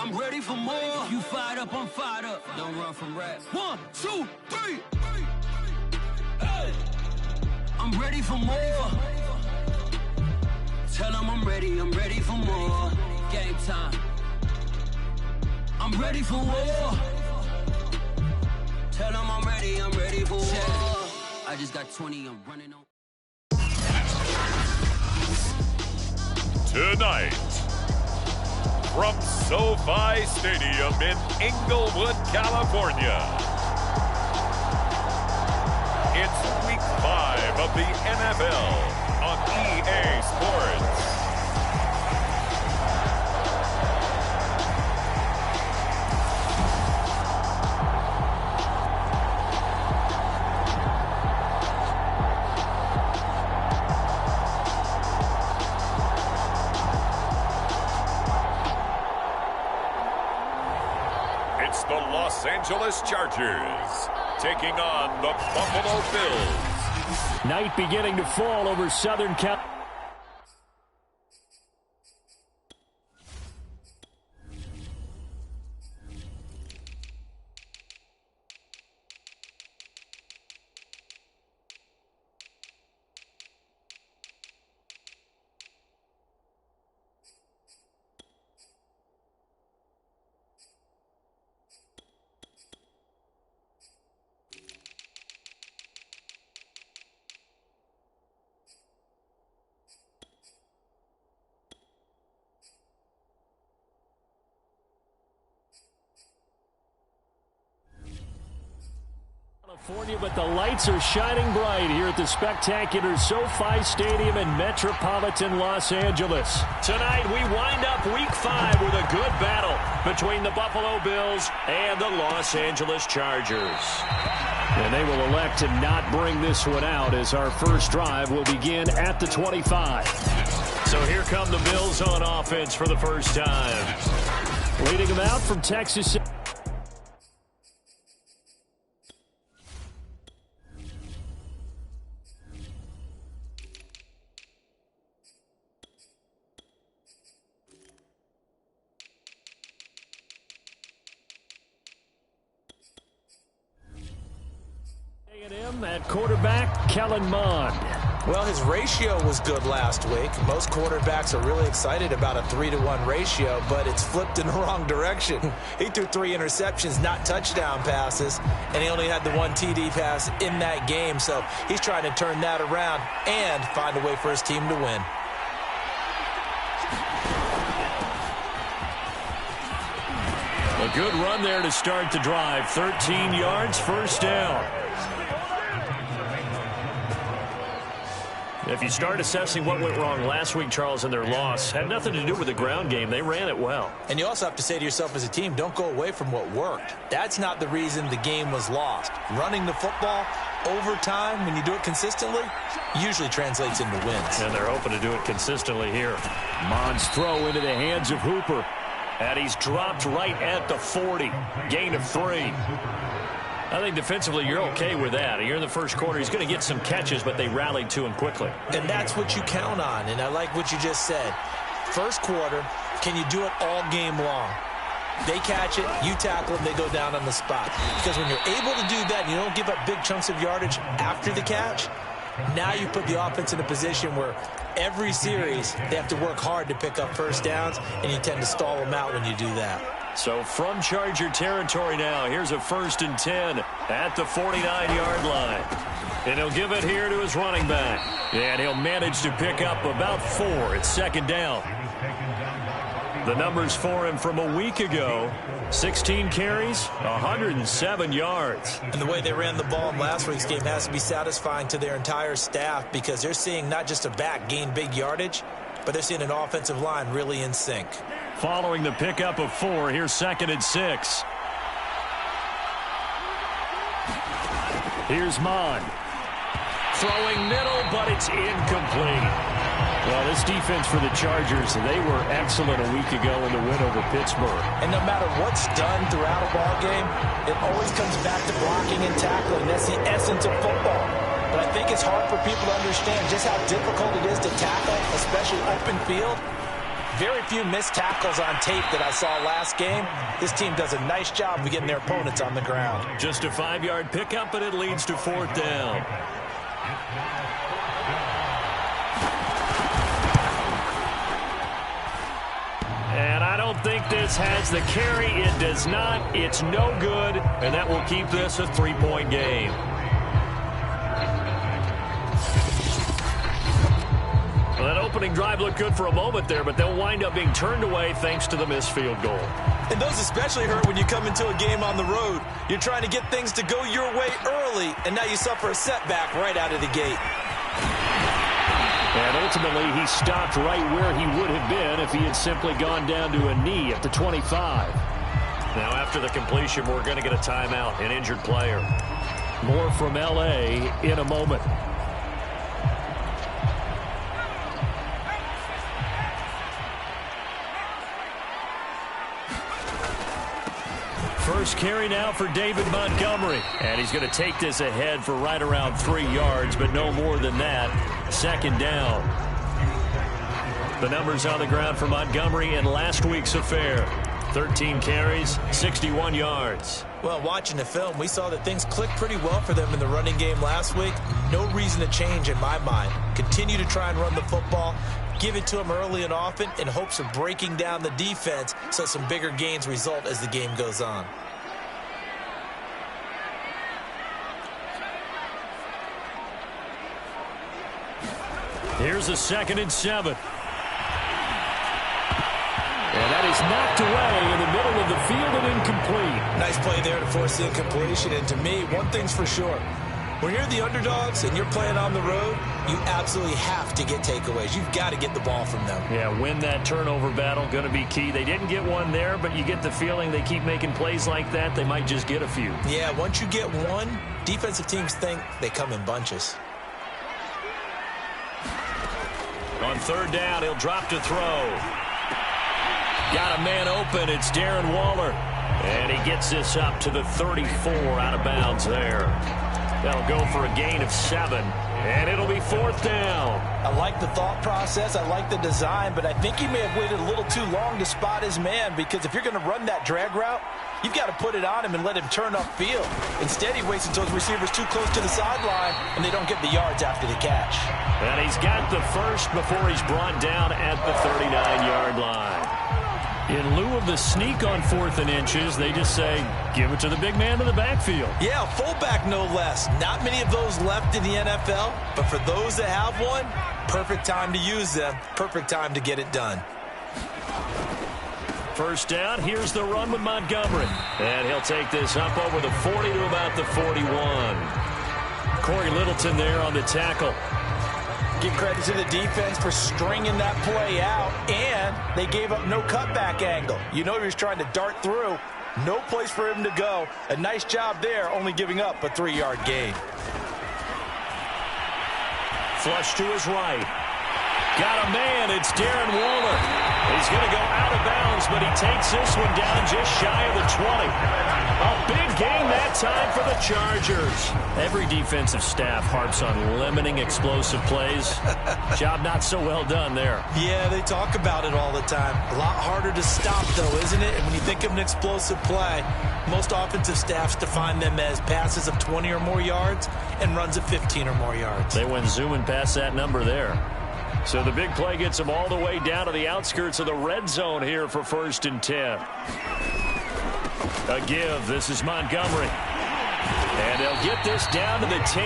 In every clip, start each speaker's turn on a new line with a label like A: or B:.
A: I'm ready for more. You fired up, I'm fired up. Don't run from rap. 1, 2, 3. Hey. I'm ready for more. Tell them I'm ready for more. Game time. I'm ready for war. Tell them I'm ready for war. I just got 20, I'm running on.
B: Tonight, from SoFi Stadium in Inglewood, California, it's Week 5 of the NFL on EA Sports. It's the Los Angeles Chargers taking on the Buffalo Bills.
C: Night beginning to fall over Southern California. But the lights are shining bright here at the spectacular SoFi Stadium in metropolitan Los Angeles. Tonight we wind up Week 5 with a good battle between the Buffalo Bills and the Los Angeles Chargers. And they will elect to not bring this one out as our first drive will begin at the 25. So here come the Bills on offense for the first time. Leading them out from Texas. At quarterback, Kellen Mond.
D: Well, his ratio was good last week. Most quarterbacks are really excited about a 3-to-1 ratio, but it's flipped in the wrong direction. He threw 3 interceptions, not touchdown passes, and he only had the 1 TD pass in that game. So he's trying to turn that around and find a way for his team to win.
C: A good run there to start the drive. 13 yards, first down. If you start assessing what went wrong last week, Charles, in their loss, had nothing to do with the ground game. They ran it well.
D: And you also have to say to yourself as a team, don't go away from what worked. That's not the reason the game was lost. Running the football over time, when you do it consistently, usually translates into wins.
C: And they're hoping to do it consistently here. Mond's throw into the hands of Hooper. And he's dropped right at the 40. Gain of 3. I think defensively you're okay with that. Here in the first quarter, he's going to get some catches, but they rallied to him quickly.
D: And that's what you count on, and I like what you just said. First quarter, can you do it all game long? They catch it, you tackle them, they go down on the spot. Because when you're able to do that and you don't give up big chunks of yardage after the catch, now you put the offense in a position where every series they have to work hard to pick up first downs, and you tend to stall them out when you do that.
C: So from Charger territory now, here's a 1st and 10 at the 49-yard line. And he'll give it here to his running back. And he'll manage to pick up about 4. It's 2nd down. The numbers for him from a week ago, 16 carries, 107 yards.
D: And the way they ran the ball in last week's game has to be satisfying to their entire staff because they're seeing not just a back gain big yardage, but they're seeing an offensive line really in sync.
C: Following the pickup of 4, here's 2nd and 6. Here's Mond. Throwing middle, but it's incomplete. Well, this defense for the Chargers, they were excellent a week ago in the win over Pittsburgh.
D: And no matter what's done throughout a ball game, it always comes back to blocking and tackling. That's the essence of football. But I think it's hard for people to understand just how difficult it is to tackle, especially open field. Very few missed tackles on tape that I saw last game. This team does a nice job of getting their opponents on the ground.
C: Just a 5-yard pickup, and it leads to 4th down. And I don't think this has the carry. It does not. It's no good, and that will keep this a 3-point game. Well, that opening drive looked good for a moment there, but they'll wind up being turned away thanks to the missed field goal.
D: And those especially hurt when you come into a game on the road. You're trying to get things to go your way early, and now you suffer a setback right out of the gate.
C: And ultimately, he stopped right where he would have been if he had simply gone down to a knee at the 25. Now, after the completion, we're going to get a timeout, an injured player. More from L.A. in a moment. First carry now for David Montgomery. And he's going to take this ahead for right around 3 yards, but no more than that. 2nd down. The numbers on the ground for Montgomery in last week's affair. 13 carries, 61 yards.
D: Well, watching the film, we saw that things clicked pretty well for them in the running game last week. No reason to change in my mind. Continue to try and run the football. Give it to them early and often in hopes of breaking down the defense so some bigger gains result as the game goes on.
C: Here's a 2nd and 7. And that is knocked away in the middle of the field and incomplete.
D: Nice play there to force the incompletion. And to me, one thing's for sure. When you're the underdogs and you're playing on the road, you absolutely have to get takeaways. You've got to get the ball from them.
C: Yeah, win that turnover battle, going to be key. They didn't get one there, but you get the feeling they keep making plays like that, they might just get a few.
D: Yeah, once you get one, defensive teams think they come in bunches.
C: On 3rd down, he'll drop to throw. Got a man open. It's Darren Waller. And he gets this up to the 34 out of bounds there. That'll go for a gain of 7. And it'll be 4th down.
D: I like the thought process. I like the design. But I think he may have waited a little too long to spot his man. Because if you're going to run that drag route, you've got to put it on him and let him turn upfield. Instead, he waits until his receiver's too close to the sideline, and they don't get the yards after the catch.
C: And he's got the first before he's brought down at the 39-yard line. In lieu of the sneak on 4th and inches, they just say, give it to the big man in the backfield.
D: Yeah, fullback no less. Not many of those left in the NFL, but for those that have one, perfect time to use them, perfect time to get it done.
C: 1st down, here's the run with Montgomery. And he'll take this up over the 40 to about the 41. Corey Littleton there on the tackle.
D: Give credit to the defense for stringing that play out, and they gave up no cutback angle. You know he was trying to dart through. No place for him to go. A nice job there, only giving up a 3-yard gain.
C: Flush to his right. Got a man. It's Darren Waller. He's going to go out of bounds, but he takes this one down just shy of the 20. A big game that time for the Chargers. Every defensive staff harps on limiting explosive plays. Job not so well done there.
D: Yeah, they talk about it all the time. A lot harder to stop, though, isn't it? And when you think of an explosive play, most offensive staffs define them as passes of 20 or more yards and runs of 15 or more yards.
C: They went zooming past that number there. So the big play gets them all the way down to the outskirts of the red zone here for 1st and 10. A give. This is Montgomery. And they'll get this down to the 10.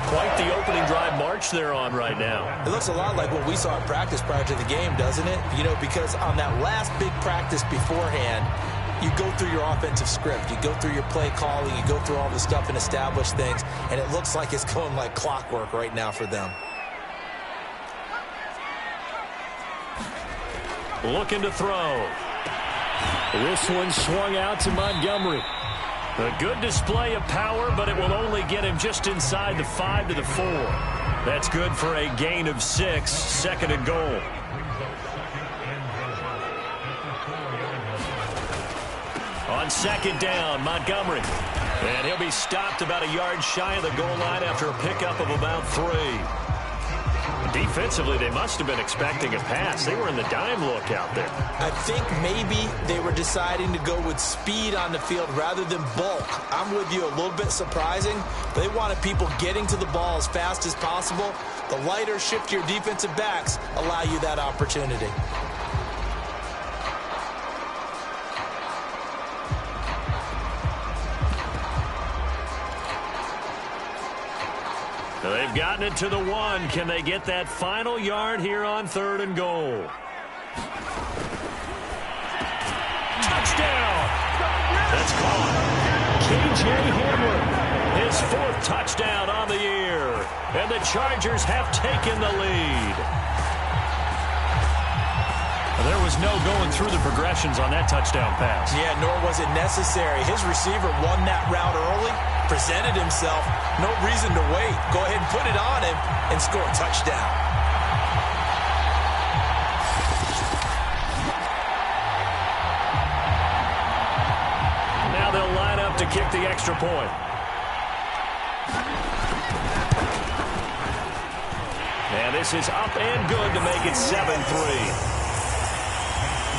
C: Quite the opening drive march they're on right now.
D: It looks a lot like what we saw in practice prior to the game, doesn't it? You know, because on that last big practice beforehand, you go through your offensive script. You go through your play calling. You go through all the stuff and establish things. And it looks like it's going like clockwork right now for them.
C: Looking to throw. This one swung out to Montgomery. A good display of power, but it will only get him just inside the 5 to the 4. That's good for a gain of 6, 2nd and goal. On 2nd down, Montgomery. And he'll be stopped about a yard shy of the goal line after a pickup of about 3. Defensively, they must have been expecting a pass. They were in the dime look out there.
D: I think maybe they were deciding to go with speed on the field rather than bulk. I'm with you, a little bit surprising. They wanted people getting to the ball as fast as possible. The lighter, shiftier defensive backs allow you that opportunity.
C: They've gotten it to the 1. Can they get that final yard here on 3rd and goal? Touchdown! That's caught. K.J. Hamler, his 4th touchdown on the year. And the Chargers have taken the lead. There was no going through the progressions on that touchdown pass.
D: Yeah, nor was it necessary. His receiver won that route early, presented himself. No reason to wait. Go ahead and put it on him and score a touchdown.
C: Now they'll line up to kick the extra point. And this is up and good to make it 7-3.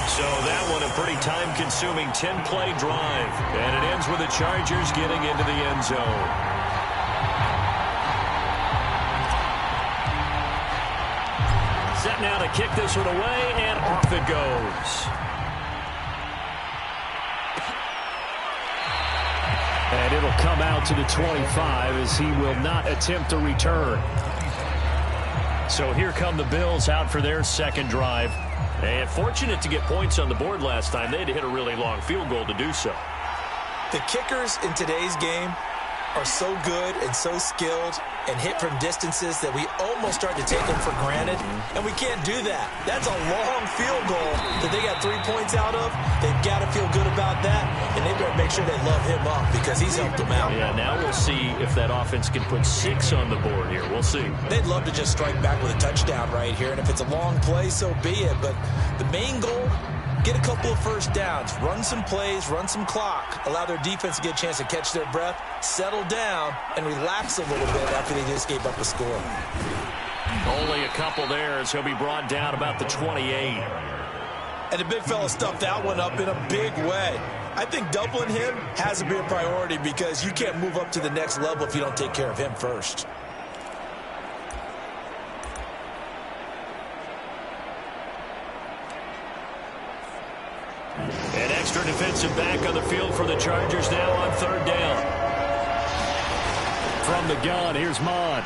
C: So that one a pretty time-consuming 10-play drive. And it ends with the Chargers getting into the end zone. Set now to kick this one away, and off it goes. And it'll come out to the 25 as he will not attempt to return. So here come the Bills out for their second drive. And fortunate to get points on the board last time. They had to hit a really long field goal to do so.
D: The kickers in today's game are so good and so skilled and hit from distances that we almost start to take them for granted, and we can't do that. That's a long field goal that they got 3 points out of. They've got to feel good about that, and they better make sure they love him up because he's helped them out.
C: Yeah, now we'll see if that offense can put 6 on the board here. We'll see.
D: They'd love to just strike back with a touchdown right here, and if it's a long play, so be it. But the main goal, get a couple of first downs, run some plays, run some clock, allow their defense to get a chance to catch their breath, settle down, and relax a little bit after they just gave up a score.
C: Only a couple there as he'll be brought down about the 28.
D: And the big fella stuffed that one up in a big way. I think doubling him has to be a priority because you can't move up to the next level if you don't take care of him first.
C: An extra defensive back on the field for the Chargers now on 3rd down. From the gun, here's Mond.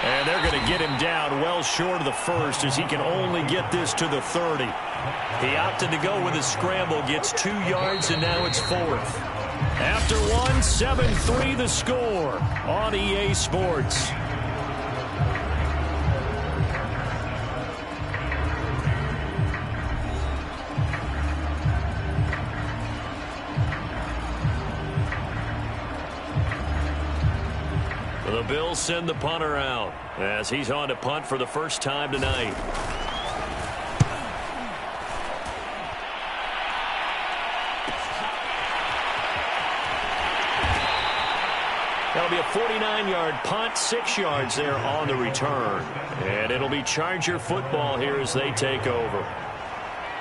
C: And they're going to get him down well short of the first as he can only get this to the 30. He opted to go with a scramble, gets 2 yards, and now it's 4th. After 1, 7-3 the score on EA Sports. The Bills send the punter out as he's on to punt for the first time tonight. That'll be a 49-yard punt, 6 yards there on the return. And it'll be Charger football here as they take over.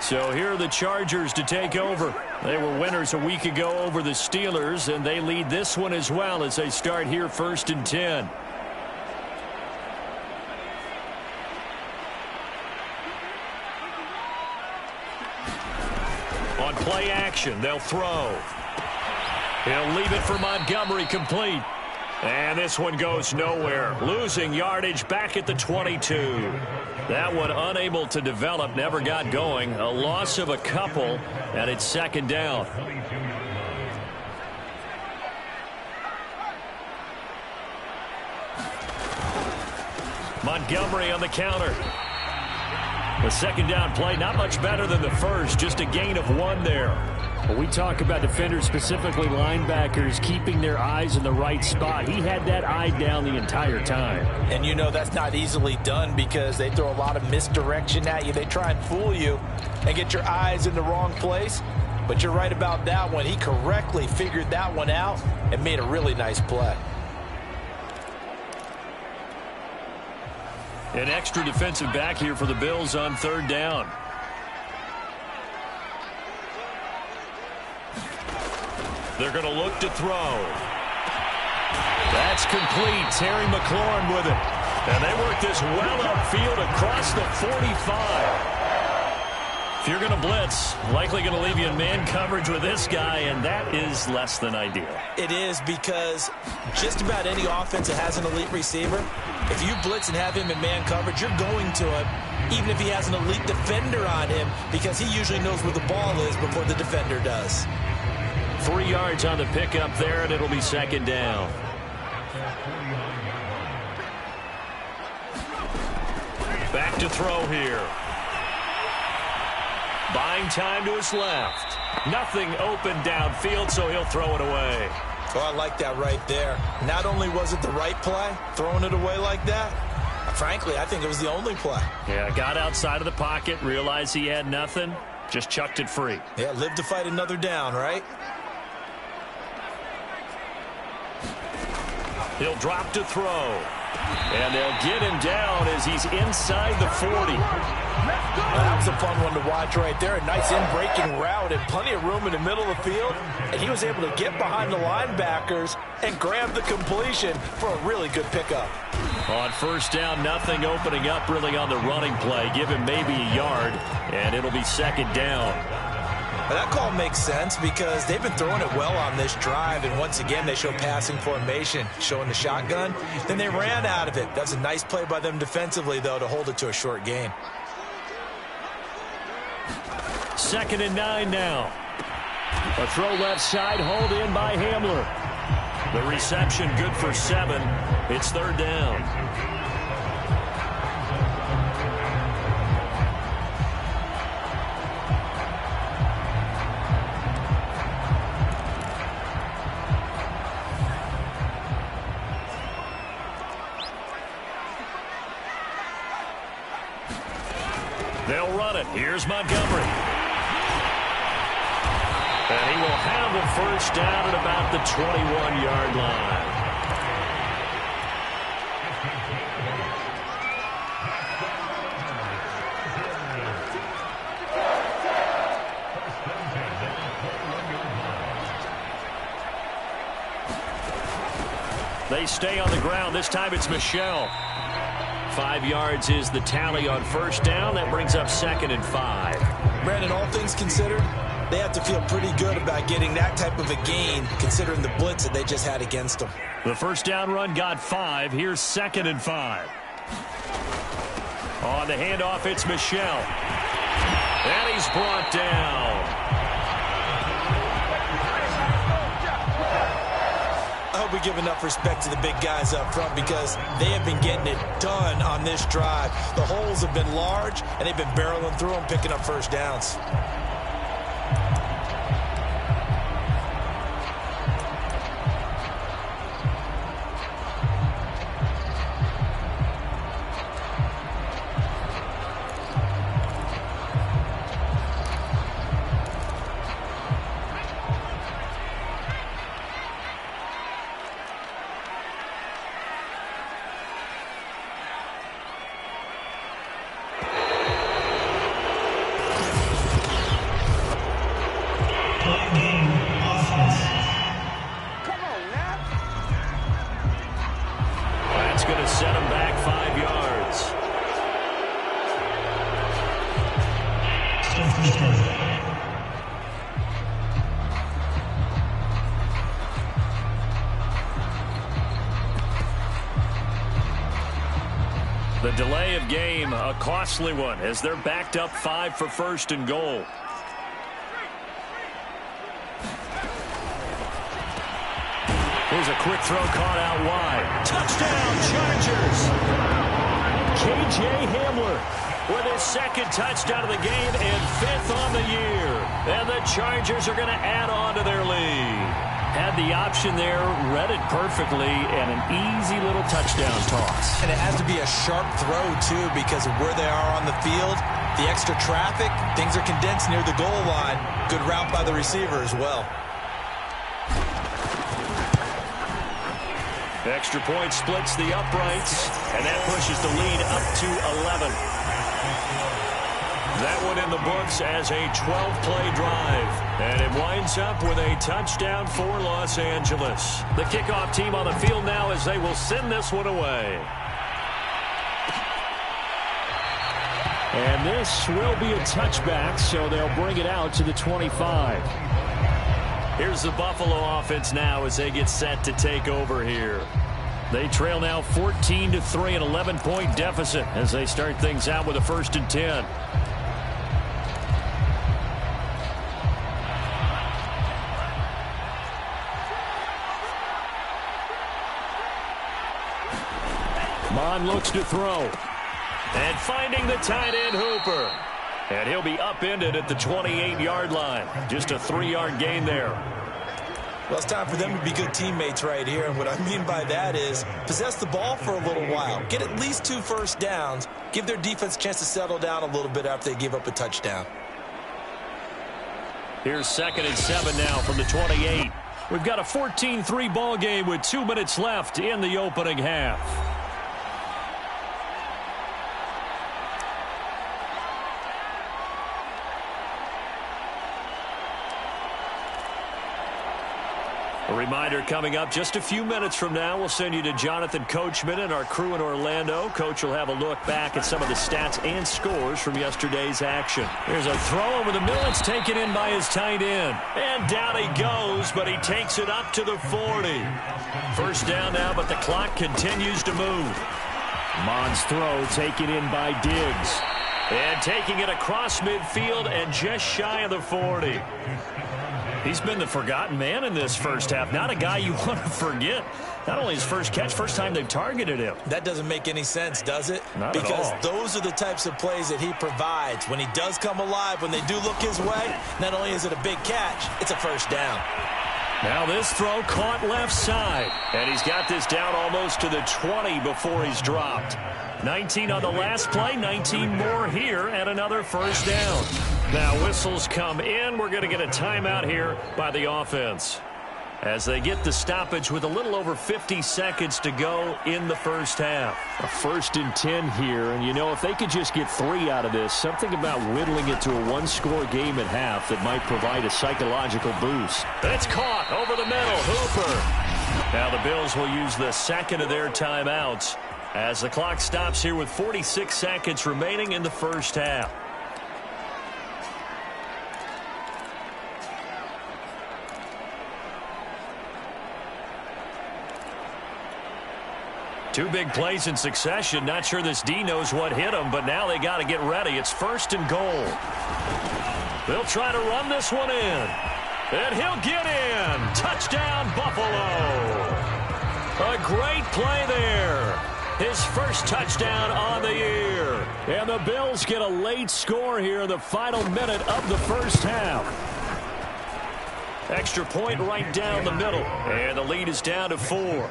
C: So here are the Chargers to take over. They were winners a week ago over the Steelers, and they lead this one as well as they start here 1st and 10. On play action, they'll throw. He'll leave it for Montgomery, complete. And this one goes nowhere. Losing yardage back at the 22. That one unable to develop, never got going. A loss of a couple, and it's 2nd down. Montgomery on the counter. The 2nd down play, not much better than the first, just a gain of 1 there. When we talk about defenders, specifically linebackers, keeping their eyes in the right spot, he had that eye down the entire time.
D: And you know that's not easily done because they throw a lot of misdirection at you. They try and fool you and get your eyes in the wrong place. But you're right about that one. He correctly figured that one out and made a really nice play.
C: An extra defensive back here for the Bills on third down. They're going to look to throw. That's complete. Terry McLaurin with it. And they work this well upfield across the 45. If you're going to blitz, likely going to leave you in man coverage with this guy, and that is less than ideal.
D: It is, because just about any offense that has an elite receiver, if you blitz and have him in man coverage, you're going to him, even if he has an elite defender on him, because he usually knows where the ball is before the defender does.
C: 3 yards on the pickup there, and it'll be second down. Back to throw here. Buying time to his left. Nothing open downfield, so he'll throw it away.
D: Oh, I like that right there. Not only was it the right play, throwing it away like that, frankly, I think it was the only play.
C: Yeah, got outside of the pocket, realized he had nothing, just chucked it free.
D: Yeah, live to fight another down, right?
C: He'll drop to throw. And they'll get him down as he's inside the 40.
D: That was a fun one to watch right there. A nice in-breaking route and plenty of room in the middle of the field. And he was able to get behind the linebackers and grab the completion for a really good pickup.
C: On first down, nothing opening up really on the running play. Give him maybe a yard, and it'll be second down.
D: That call makes sense because they've been throwing it well on this drive, and once again they show passing formation, showing the shotgun. Then they ran out of it. That's a nice play by them defensively, though, to hold it to a short gain.
C: 2nd and 9 now. A throw left side, hauled in by Hamler. The reception good for 7. It's third down. They'll run it. Here's Montgomery. And he will have the first down at about the 21-yard line. They stay on the ground. This time it's Michel. 5 yards is the tally on first down. That brings up 2nd and 5.
D: Brandon, all things considered, they have to feel pretty good about getting that type of a gain, considering the blitz that they just had against them.
C: The first down run got 5. Here's 2nd and 5. On the handoff, it's Michel. And he's brought down.
D: I hope we give enough respect to the big guys up front because they have been getting it done on this drive. The holes have been large, and they've been barreling through them, picking up first downs.
C: The delay of game, a costly one, as they're backed up 5 for first and goal. Here's a quick throw caught out wide. Touchdown, Chargers! K.J. Hamler with his 2nd touchdown of the game and 5th on the year. And the Chargers are going to add on to their lead. Had the option there, read it perfectly, and an easy little touchdown toss.
D: And it has to be a sharp throw, too, because of where they are on the field. The extra traffic, things are condensed near the goal line. Good route by the receiver as well.
C: Extra point splits the uprights, and that pushes the lead up to 11. That one in the books as a 12-play drive. And it winds up with a touchdown for Los Angeles. The kickoff team on the field now as they will send this one away. And this will be a touchback, so they'll bring it out to the 25. Here's the Buffalo offense now as they get set to take over here. They trail now 14-3, an 11-point deficit as they start things out with a 1st and 10. Mon looks to throw. And finding the tight end Hooper. And he'll be upended at the 28-yard line. Just a 3-yard gain there.
D: Well, it's time for them to be good teammates right here. And what I mean by that is possess the ball for a little while. Get at least 2 first downs. Give their defense a chance to settle down a little bit after they give up a touchdown.
C: Here's 2nd and 7 now from the 28. We've got a 14-3 ball game with 2 minutes left in the opening half. A reminder coming up just a few minutes from now. We'll send you to Jonathan Coachman and our crew in Orlando. Coach will have a look back at some of the stats and scores from yesterday's action. Here's a throw over the middle. It's taken in by his tight end. And down he goes, but he takes it up to the 40. First down now, but the clock continues to move. Mon's throw taken in by Diggs. And taking it across midfield and just shy of the 40. He's been the forgotten man in this first half. Not a guy you want to forget. Not only his first catch, first time they've targeted him.
D: That doesn't make any sense, does it?
C: Not at all.
D: Because those are the types of plays that he provides. When he does come alive, when they do look his way, not only is it a big catch, it's a first down.
C: Now this throw caught left side. And he's got this down almost to the 20 before he's dropped. 19 on the last play, 19 more here, and another first down. Now whistles come in. We're going to get a timeout here by the offense as they get the stoppage with a little over 50 seconds to go in the first half. A 1st and 10 here, and you know, if they could just get 3 out of this, something about whittling it to a 1-score game at half that might provide a psychological boost. That's caught over the middle. Hooper. Now the Bills will use the second of their timeouts as the clock stops here with 46 seconds remaining in the first half. Two big plays in succession. Not sure this D knows what hit him, but now they got to get ready. It's 1st and goal. They'll try to run this one in. And he'll get in. Touchdown, Buffalo. A great play there. His first touchdown on the year. And the Bills get a late score here in the final minute of the first half. Extra point right down the middle. And the lead is down to 4.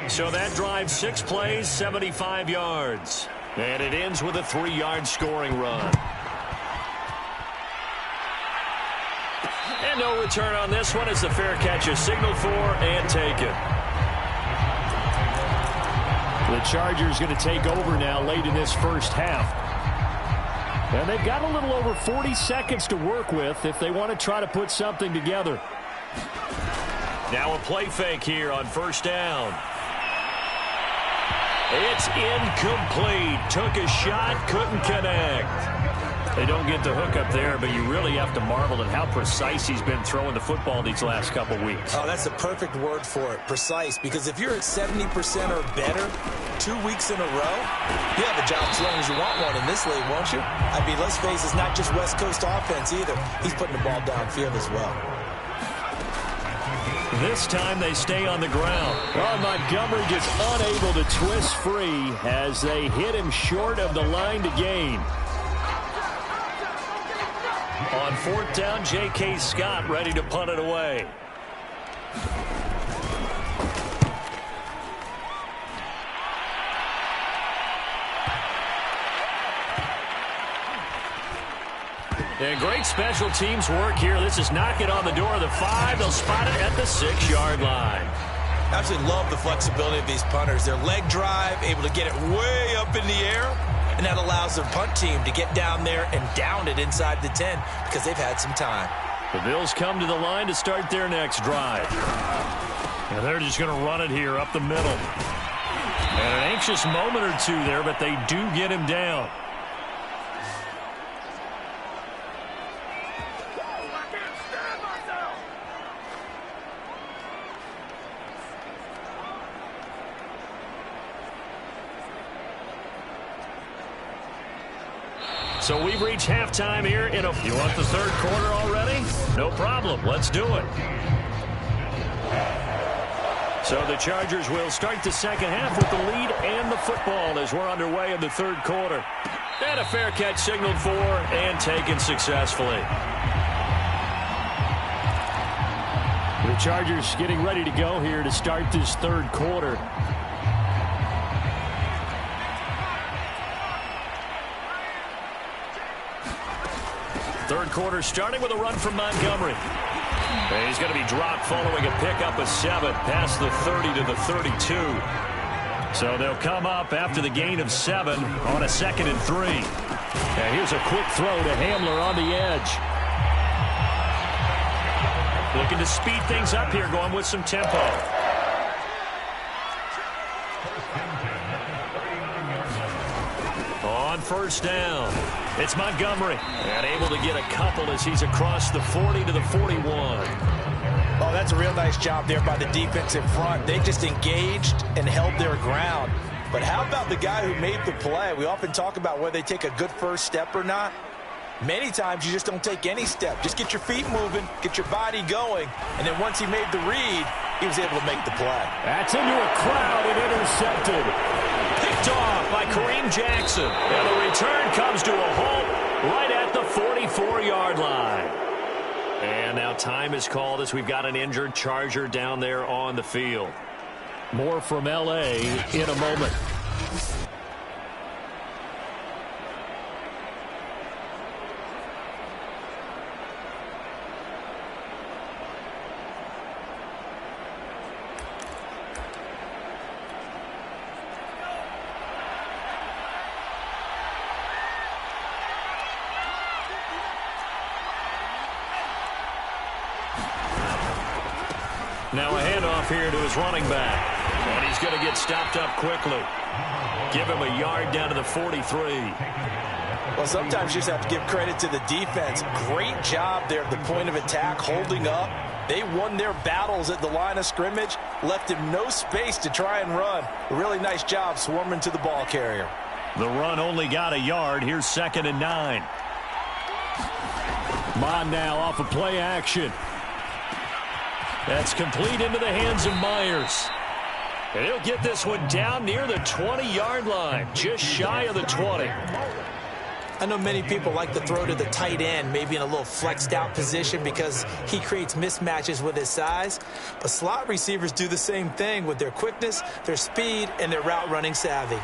C: So that drives 6 plays, 75 yards. And it ends with a 3-yard scoring run. And no return on this one as the fair catch is signaled for and taken. The Chargers going to take over now late in this first half. And they've got a little over 40 seconds to work with if they want to try to put something together. Now a play fake here on first down. It's incomplete. Took a shot, couldn't connect. They don't get the hook up there, but you really have to marvel at how precise he's been throwing the football these last couple weeks.
D: Oh, that's the perfect word for it, precise, because if you're at 70% or better 2 weeks in a row, you have a job as long as you want one in this league, won't you? I mean, let's face it, it's not just West Coast offense either. He's putting the ball downfield as well.
C: This time they stay on the ground. Oh, Montgomery just unable to twist free as they hit him short of the line to gain. On 4th down, J.K. Scott ready to punt it away. And great special teams work here. This is knocking on the door of the 5. They'll spot it at the 6-yard line.
D: Absolutely love the flexibility of these punters. Their leg drive, able to get it way up in the air, and that allows their punt team to get down there and down it inside the 10 because they've had some time.
C: The Bills come to the line to start their next drive. And they're just going to run it here up the middle. And an anxious moment or two there, but they do get him down. So we've reached halftime here in a... You want the third quarter already? No problem. Let's do it. So the Chargers will start the second half with the lead and the football as we're underway in the third quarter. And a fair catch signaled for and taken successfully. The Chargers getting ready to go here to start this third quarter. Third quarter starting with a run from Montgomery. And he's going to be dropped following a pickup of 7 past the 30 to the 32. So they'll come up after the gain of 7 on a 2nd and 3. And here's a quick throw to Hamler on the edge. Looking to speed things up here, going with some tempo. On first down, it's Montgomery. And able to get a couple as he's across the 40 to the 41.
D: Oh, that's a real nice job there by the defensive front. They just engaged and held their ground. But how about the guy who made the play? We often talk about whether they take a good first step or not. Many times you just don't take any step. Just get your feet moving, get your body going, and then once he made the read, he was able to make the play.
C: That's into a crowd and intercepted. Picked off by Kareem Jackson. And the return comes to a halt right at the 44-yard line. And now time is called as we've got an injured Charger down there on the field. More from L.A. in a moment. Now a handoff here to his running back. And he's going to get stopped up quickly. Give him a yard down to the 43.
D: Well, sometimes you just have to give credit to the defense. Great job there at the point of attack, holding up. They won their battles at the line of scrimmage, left him no space to try and run. A really nice job swarming to the ball carrier.
C: The run only got a yard. Here's 2nd and 9. Mond now off of play action. That's complete into the hands of Myers. And he'll get this one down near the 20-yard line, just shy of the 20.
D: I know many people like to throw to the tight end, maybe in a little flexed out position because he creates mismatches with his size. But slot receivers do the same thing with their quickness, their speed, and their route running savvy.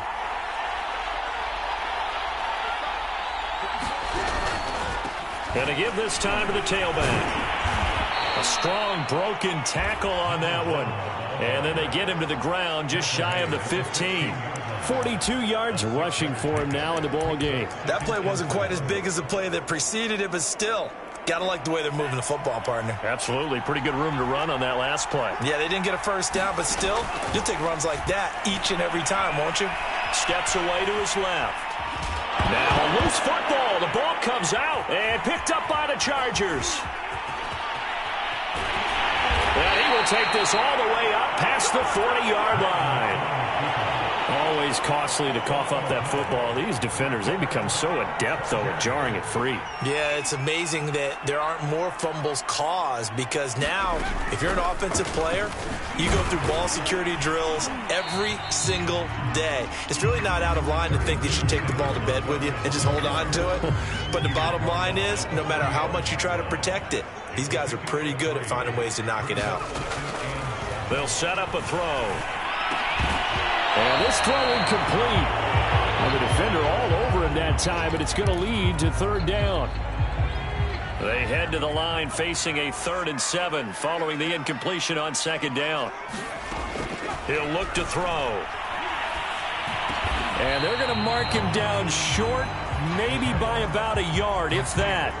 C: And to give this time to the tailback. A strong broken tackle on that one. And then they get him to the ground just shy of the 15. 42 yards rushing for him now in the ball game.
D: That play wasn't quite as big as the play that preceded it, but still, gotta like the way they're moving the football, partner.
C: Absolutely. Pretty good room to run on that last play.
D: Yeah, they didn't get a first down, but still, you'll take runs like that each and every time, won't you?
C: Steps away to his left. Now a loose football. The ball comes out and picked up by the Chargers. And he will take this all the way up past the 40-yard line. Always costly to cough up that football. These defenders, they become so adept, though, at jarring it free.
D: Yeah, it's amazing that there aren't more fumbles caused because now, if you're an offensive player, you go through ball security drills every single day. It's really not out of line to think that you should take the ball to bed with you and just hold on to it. But the bottom line is, no matter how much you try to protect it, these guys are pretty good at finding ways to knock it out.
C: They'll set up a throw. And this throw incomplete. And the defender all over him that time, but it's going to lead to 3rd down. They head to the line facing a 3rd and 7 following the incompletion on 2nd down. He'll look to throw. And they're going to mark him down short, maybe by about a yard, if that.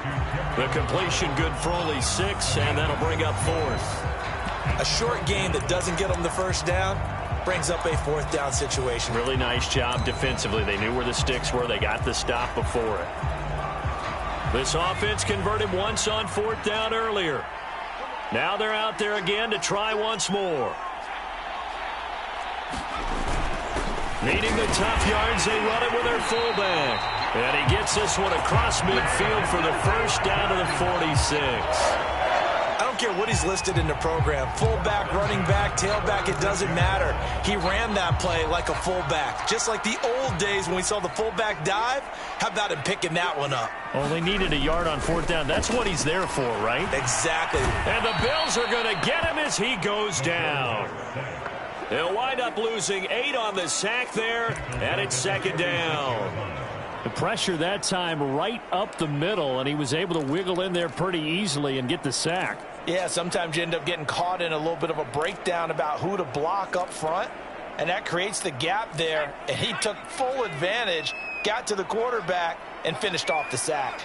C: The completion good for only 6, and that'll bring up 4th.
D: A short gain that doesn't get them the first down brings up a 4th down situation.
C: Really nice job defensively. They knew where the sticks were. They got the stop before it. This offense converted once on 4th down earlier. Now they're out there again to try once more. Needing the tough yards, they run it with their fullback. And he gets this one across midfield for the first down to the 46.
D: I don't care what he's listed in the program. Fullback, running back, tailback, it doesn't matter. He ran that play like a fullback. Just like the old days when we saw the fullback dive. How about him picking that one up?
C: Only needed a yard on 4th down. That's what he's there for, right?
D: Exactly.
C: And the Bills are going to get him as he goes down. They'll wind up losing 8 on the sack there, and it's 2nd down. The pressure that time right up the middle, and he was able to wiggle in there pretty easily and get the sack.
D: Yeah, sometimes you end up getting caught in a little bit of a breakdown about who to block up front, and that creates the gap there, and he took full advantage, got to the quarterback, and finished off the sack.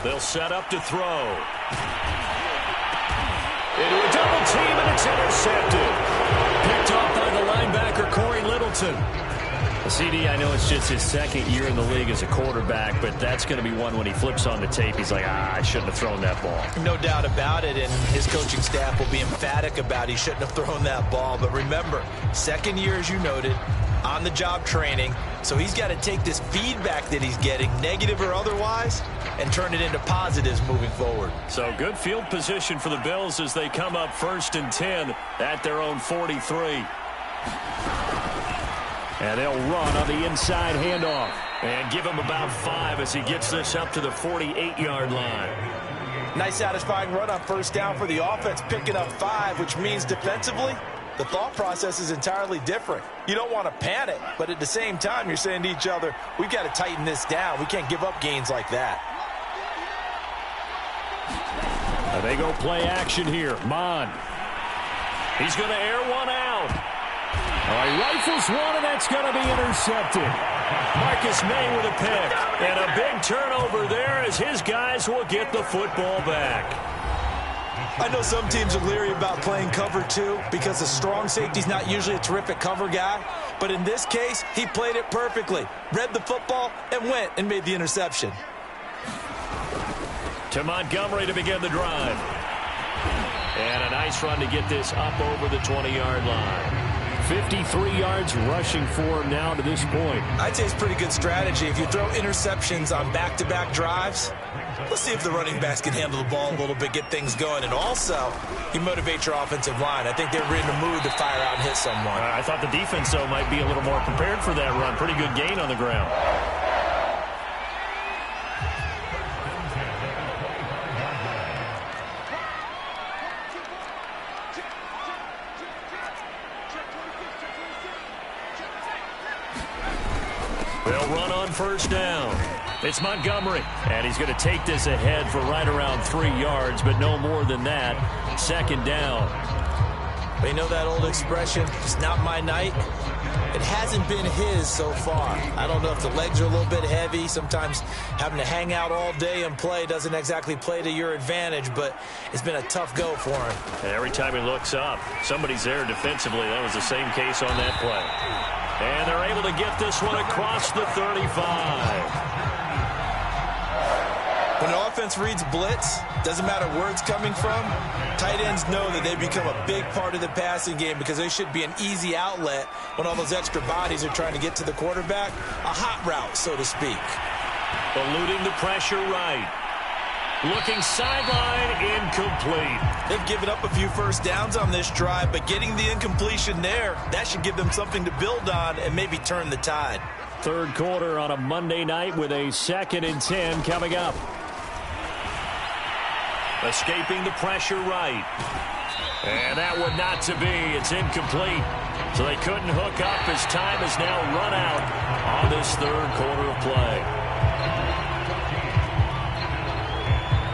C: They'll set up to throw. Into a double team, and it's intercepted. Picked off by the linebacker, Corey Littleton. CD, I know it's just his 2nd year in the league as a quarterback, but that's going to be one when he flips on the tape. He's like, I shouldn't have thrown that ball.
D: No doubt about it, and his coaching staff will be emphatic about he shouldn't have thrown that ball. But remember, 2nd year, as you noted, on-the-job training, so he's got to take this feedback that he's getting, negative or otherwise, and turn it into positives moving forward.
C: So good field position for the Bills as they come up 1st and 10 at their own 43. And they'll run on the inside handoff and give him about 5 as he gets this up to the 48-yard line.
D: Nice satisfying run on 1st down for the offense, picking up 5, which means defensively, the thought process is entirely different. You don't want to panic, but at the same time, you're saying to each other, we've got to tighten this down. We can't give up gains like that.
C: Now they go play action here. Mon. He's going to air one out. He rifles one, and that's going to be intercepted. Marcus May with a pick. And a big turnover there as his guys will get the football back.
D: I know some teams are leery about playing cover 2 because the strong safety's not usually a terrific cover guy. But in this case, he played it perfectly. Read the football and went and made the interception.
C: To Montgomery to begin the drive. And a nice run to get this up over the 20-yard line. 53 yards rushing for him now to this point.
D: I'd say it's pretty good strategy. If you throw interceptions on back-to-back drives, let's see if the running backs can handle the ball a little bit, get things going. And also, you motivate your offensive line. I think they're in the mood to fire out and hit someone.
C: I thought the defense, though, might be a little more prepared for that run. Pretty good gain on the ground. They'll run on 1st down. It's Montgomery, and he's going to take this ahead for right around 3 yards, but no more than that. 2nd down.
D: But you know that old expression, it's not my night? It hasn't been his so far. I don't know if the legs are a little bit heavy. Sometimes having to hang out all day and play doesn't exactly play to your advantage, but it's been a tough go for him.
C: And every time he looks up, somebody's there defensively. That was the same case on that play. And they're able to get this one across the 35.
D: When an offense reads blitz, doesn't matter where it's coming from, tight ends know that they become a big part of the passing game because they should be an easy outlet when all those extra bodies are trying to get to the quarterback. A hot route, so to speak.
C: Eluding the pressure right. Looking sideline, incomplete.
D: They've given up a few 1st downs on this drive, but getting the incompletion there, that should give them something to build on and maybe turn the tide.
C: 3rd quarter on a Monday night with a 2nd and 10 coming up. Escaping the pressure right. And that would not to be. It's incomplete. So they couldn't hook up as time has now run out on this 3rd quarter of play.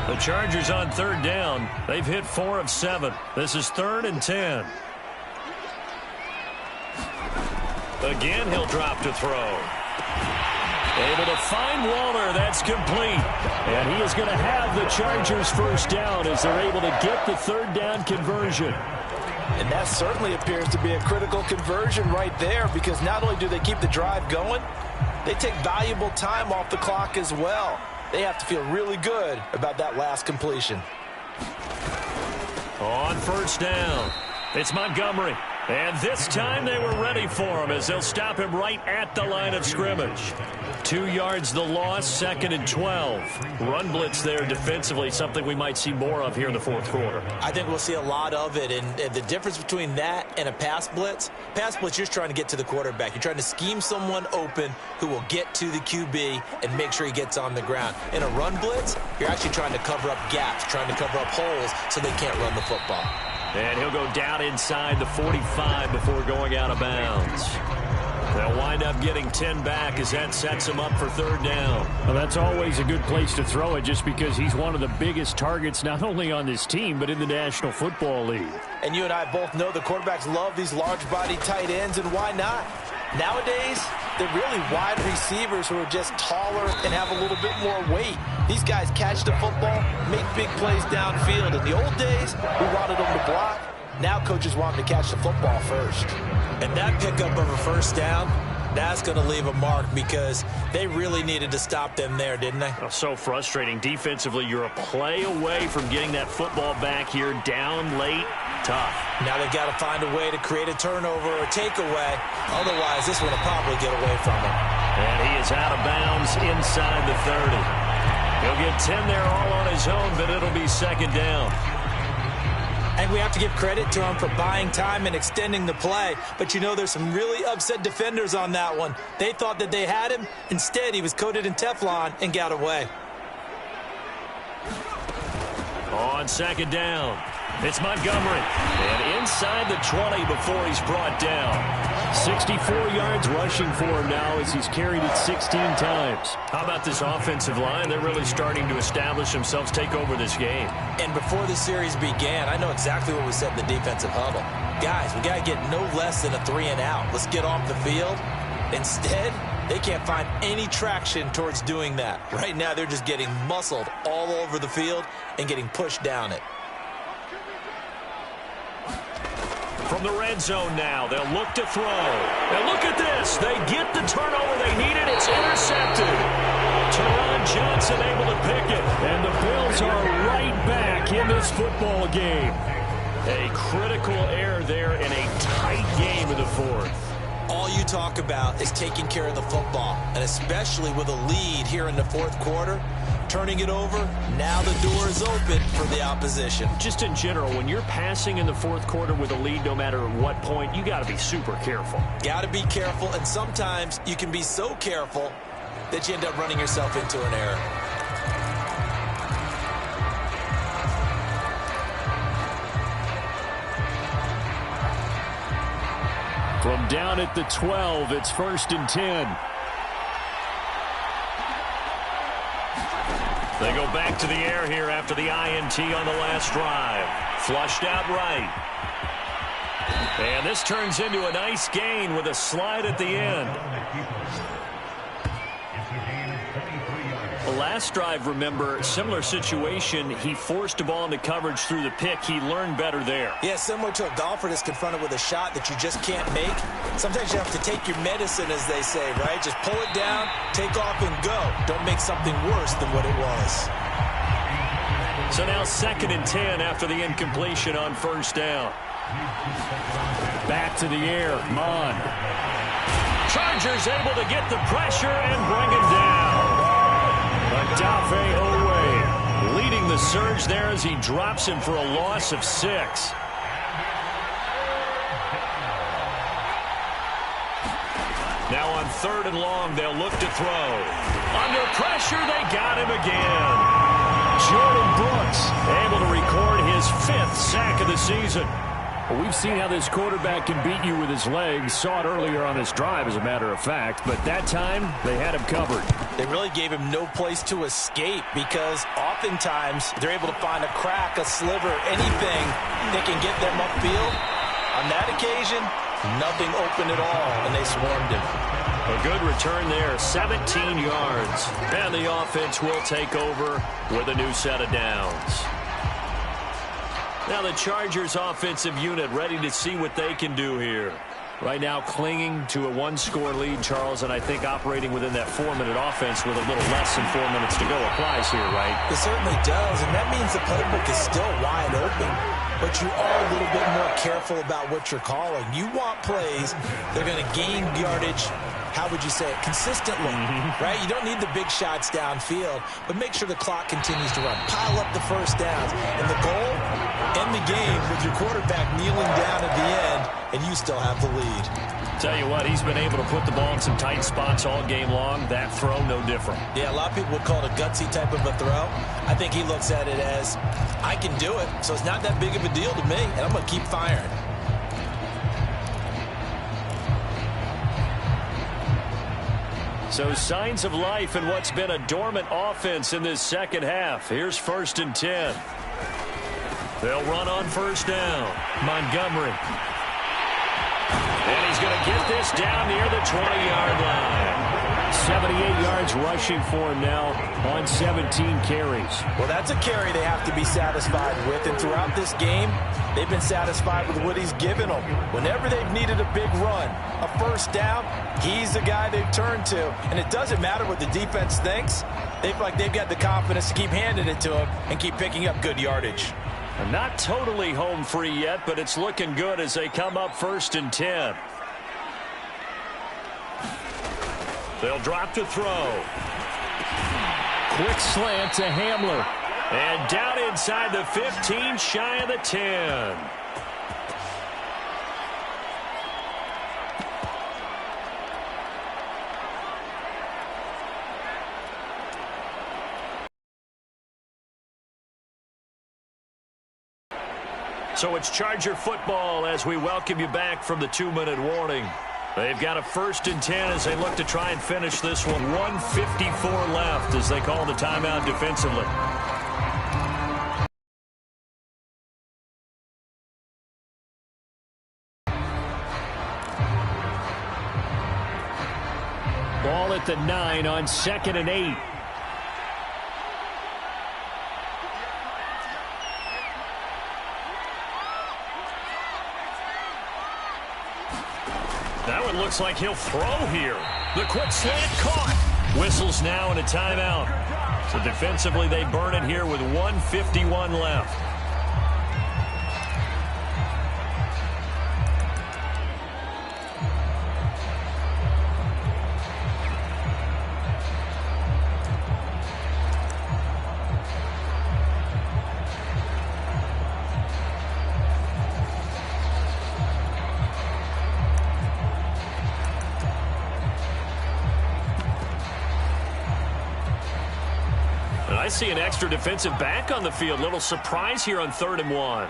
C: The Chargers on third down. They've hit 4 of 7. This is 3rd and 10. Again, he'll drop to throw. Able to find Waller. That's complete. And he is going to have the Chargers first down as they're able to get the 3rd down conversion.
D: And that certainly appears to be a critical conversion right there, because not only do they keep the drive going, they take valuable time off the clock as well. They have to feel really good about that last completion.
C: On first down, it's Montgomery. And this time they were ready for him as they'll stop him right at the line of scrimmage. 2 yards the loss, 2nd and 12. Run blitz there defensively, something we might see more of here in the 4th quarter.
D: I think we'll see a lot of it, and the difference between that and a pass blitz, you're just trying to get to the quarterback. You're trying to scheme someone open who will get to the QB and make sure he gets on the ground. In a run blitz, you're actually trying to cover up gaps, trying to cover up holes so they can't run the football.
C: And he'll go down inside the 45 before going out of bounds. They'll wind up getting 10 back as that sets him up for 3rd down.
E: Well, that's always a good place to throw it, just because he's one of the biggest targets not only on this team but in the National Football League.
D: And you and I both know the quarterbacks love these large-body tight ends, and why not? Nowadays, they're really wide receivers who are just taller and have a little bit more weight. These guys catch the football, make big plays downfield. In the old days, we wanted them to block. Now coaches want them to catch the football first. And that pickup of a first down, that's going to leave a mark, because they really needed to stop them there, didn't they?
C: Oh, so frustrating. Defensively, you're a play away from getting that football back here, down late. Tough.
D: Now they've got to find a way to create a turnover or takeaway. Otherwise, this one will probably get away from him.
C: And he is out of bounds inside the 30. He'll get 10 there all on his own, but it'll be 2nd down.
D: And we have to give credit to him for buying time and extending the play. But you know, there's some really upset defenders on that one. They thought that they had him. Instead, he was coated in Teflon and got away.
C: On 2nd down, it's Montgomery. And inside the 20 before he's brought down.
E: 64 yards rushing for him now as he's carried it 16 times.
C: How about this offensive line? They're really starting to establish themselves, take over this game.
D: And before the series began, I know exactly what we said in the defensive huddle. Guys, we got to get no less than a 3 and out. Let's get off the field. Instead, they can't find any traction towards doing that. Right now, they're just getting muscled all over the field and getting pushed down it.
C: From the red zone now, they'll look to throw. And look at this. They get the turnover they needed. It's intercepted. Teron Johnson able to pick it.
E: And the Bills are right back in this football game.
C: A critical error there in a tight game in the 4th.
D: All you talk about is taking care of the football, and especially with a lead here in the 4th quarter, turning it over, now the door is open for the opposition.
C: Just in general, when you're passing in the 4th quarter with a lead, no matter what point, you got to be super careful.
D: Got to be careful, and sometimes you can be so careful that you end up running yourself into an error.
E: From down at the 12, it's 1st and 10.
C: They go back to the air here after the INT on the last drive. Flushed out right. And this turns into a nice gain with a slide at the end. The last drive, remember, similar situation. He forced a ball into coverage through the pick. He learned better there.
D: Yeah, similar to a golfer that's confronted with a shot that you just can't make. Sometimes you have to take your medicine, as they say, right? Just pull it down, take off, and go. Don't make something worse than what it was.
C: So now 2nd and 10 after the incompletion on 1st down.
E: Back to the air, Mon.
C: Chargers able to get the pressure and bring him down. Dafe Owe leading the surge there as he drops him for a loss of 6. Now on 3rd and long, they'll look to throw. Under pressure, they got him again. Jordan Brooks able to record his 5th sack of the season.
E: Well, we've seen how this quarterback can beat you with his legs. Saw it earlier on his drive, as a matter of fact. But that time, they had him covered.
D: They really gave him no place to escape because oftentimes they're able to find a crack, a sliver, anything that can get them upfield. On that occasion, nothing open at all, and they swarmed him.
C: A good return there, 17 yards. And the offense will take over with a new set of downs. Now the Chargers offensive unit ready to see what they can do here. Right now clinging to a one-score lead, Charles, and I think operating within that 4-minute offense with a little less than 4 minutes to go applies here, right?
D: It certainly does, and that means the playbook is still wide open. But you are a little bit more careful about what you're calling. You want plays that are going to gain yardage, how would you say it, consistently, right? You don't need the big shots downfield, but make sure the clock continues to run. Pile up the first downs. And the goal, end the game with your quarterback kneeling down at the end, and you still have the lead.
C: Tell you what, he's been able to put the ball in some tight spots all game long. That throw, no different.
D: Yeah, a lot of people would call it a gutsy type of a throw. I think he looks at it as, I can do it, so it's not that big of a deal to me, and I'm going to keep firing.
C: So signs of life in what's been a dormant offense in this second half. Here's 1st and 10. They'll run on first down. Montgomery. And he's going to get this down near the 20-yard line.
E: 78 yards rushing for him now on 17 carries.
D: Well, that's a carry they have to be satisfied with, and throughout this game, they've been satisfied with what he's given them. Whenever they've needed a big run, a first down, he's the guy they've turned to. And it doesn't matter what the defense thinks. They feel like they've got the confidence to keep handing it to him and keep picking up good yardage.
C: Not totally home free yet, but it's looking good as they come up 1st and 10. They'll drop to throw.
E: Quick slant to Hamler.
C: And down inside the 15, shy of the 10. So it's Charger football as we welcome you back from the 2-minute warning. They've got a 1st and 10 as they look to try and finish this one. 1:54 left as they call the timeout defensively.
E: Ball at the 9 on 2nd and 8.
C: That one looks like he'll throw here. The quick slant caught. Whistles now and a timeout. So defensively they burn it here with 1:51 left. I see an extra defensive back on the field. Little surprise here on 3rd and 1.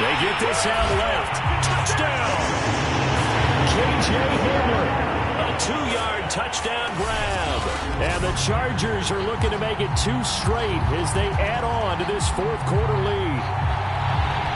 E: They get this out left. Touchdown! K.J. Hamler.
C: A 2-yard touchdown grab.
E: And the Chargers are looking to make it 2 straight as they add on to this 4th quarter lead.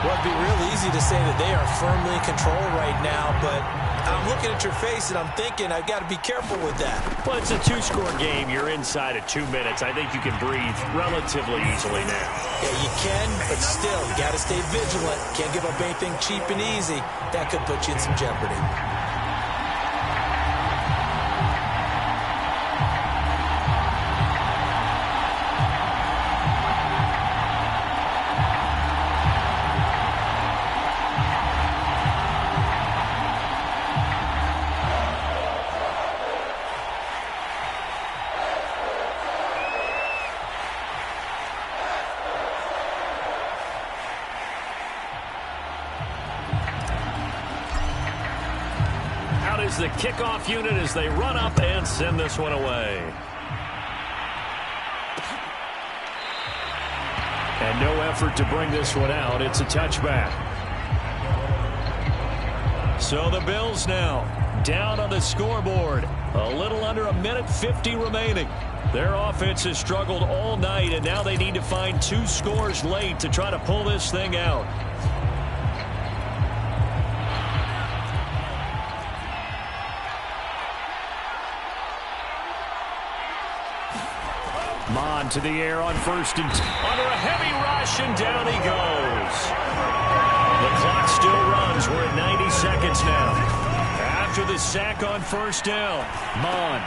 D: Well, it'd be real easy to say that they are firmly in control right now, but I'm looking at your face and I'm thinking I've got to be careful with that.
C: Well, it's a 2-score game. You're inside of 2 minutes. I think you can breathe relatively easily now.
D: Yeah, you can, but still, you got to stay vigilant. Can't give up anything cheap and easy. That could put you in some jeopardy.
C: The kickoff unit as they run up and send this one away.
E: And no
C: effort to bring this one out. It's a touchback. So the Bills now down on the scoreboard. A little under a minute 50 remaining. Their offense has struggled all night, and now they need to find 2 scores late to try to pull this thing out. Mon to the air on first and under a heavy rush, and down he goes. The clock still runs. We're at 90 seconds now. After the sack on first down, Mon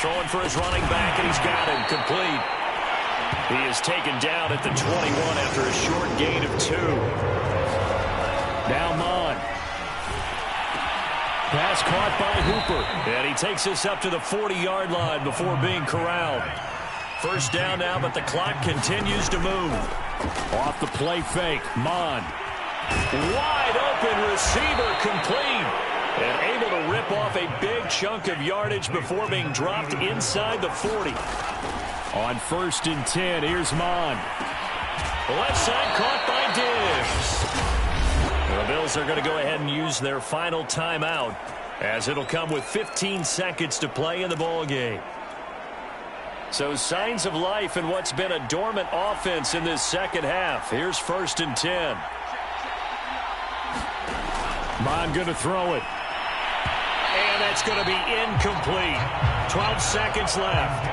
C: throwing for his running back, and he's got him complete. He is taken down at the 21 after a short gain of 2. Now Mon. Pass caught by Hooper, and he takes us up to the 40-yard line before being corralled. First down now, but the clock continues to move. Off the play fake, Mon. Wide open receiver, complete. And able to rip off a big chunk of yardage before being dropped inside the 40. On first and 10, here's Mon. Left side caught by Diggs. The Bills are going to go ahead and use their final timeout, as it'll come with 15 seconds to play in the ball game. So signs of life in what's been a dormant offense in this second half. Here's first and 10. Mon going to throw it. And that's going to be incomplete. 12 seconds left.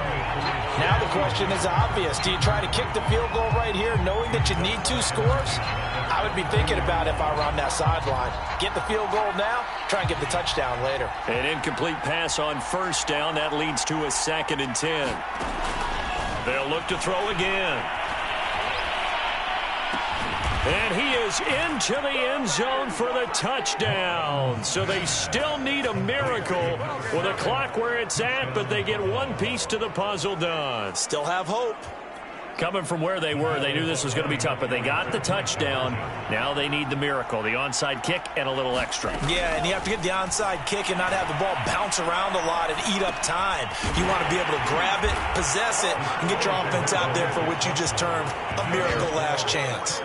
D: Now the question is obvious. Do you try to kick the field goal right here knowing that you need 2 scores? I would be thinking about it if I were on that sideline. Get the field goal now, try and get the touchdown later.
C: An incomplete pass on first down. That leads to a 2nd and 10. They'll look to throw again. And he is into the end zone for the touchdown. So they still need a miracle with a clock where it's at, but they get one piece to the puzzle done.
D: Still have hope.
C: Coming from where they were, they knew this was going to be tough, but they got the touchdown. Now they need the miracle, the onside kick and a little extra.
D: Yeah, and you have to get the onside kick and not have the ball bounce around a lot and eat up time. You want to be able to grab it, possess it, and get your offense out there for what you just termed a miracle last chance.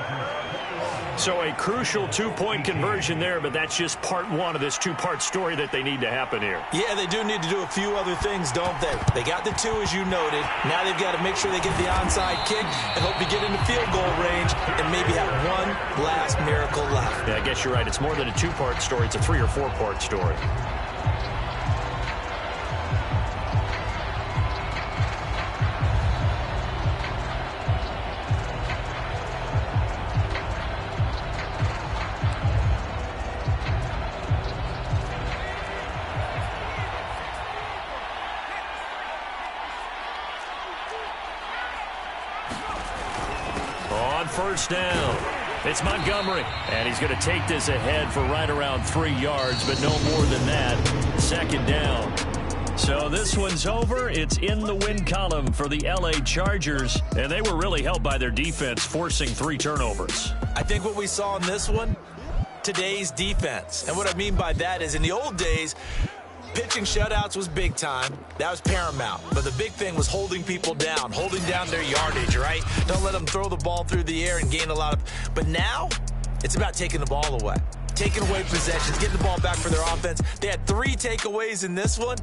C: So a crucial 2-point conversion there, but that's just part 1 of this 2-part story that they need to happen here.
D: Yeah, they do need to do a few other things, don't they? They got the 2, as you noted. Now they've got to make sure they get the onside kick and hope to get into field goal range and maybe have one last miracle left.
C: Yeah, I guess you're right. It's more than a 2-part story. It's a 3- or 4-part story. First down. It's Montgomery, and he's going to take this ahead for right around 3 yards, but no more than that. 2nd down. So this one's over. It's in the win column for the LA Chargers, and they were really helped by their defense, forcing 3 turnovers.
D: I think what we saw in this one, today's defense. And what I mean by that is in the old days, pitching shutouts was big time. That was paramount. But the big thing was holding people down, holding down their yardage, right? Don't let them throw the ball through the air and gain a lot of... But now, it's about taking the ball away. Taking away possessions, getting the ball back for their offense. They had 3 takeaways in this one,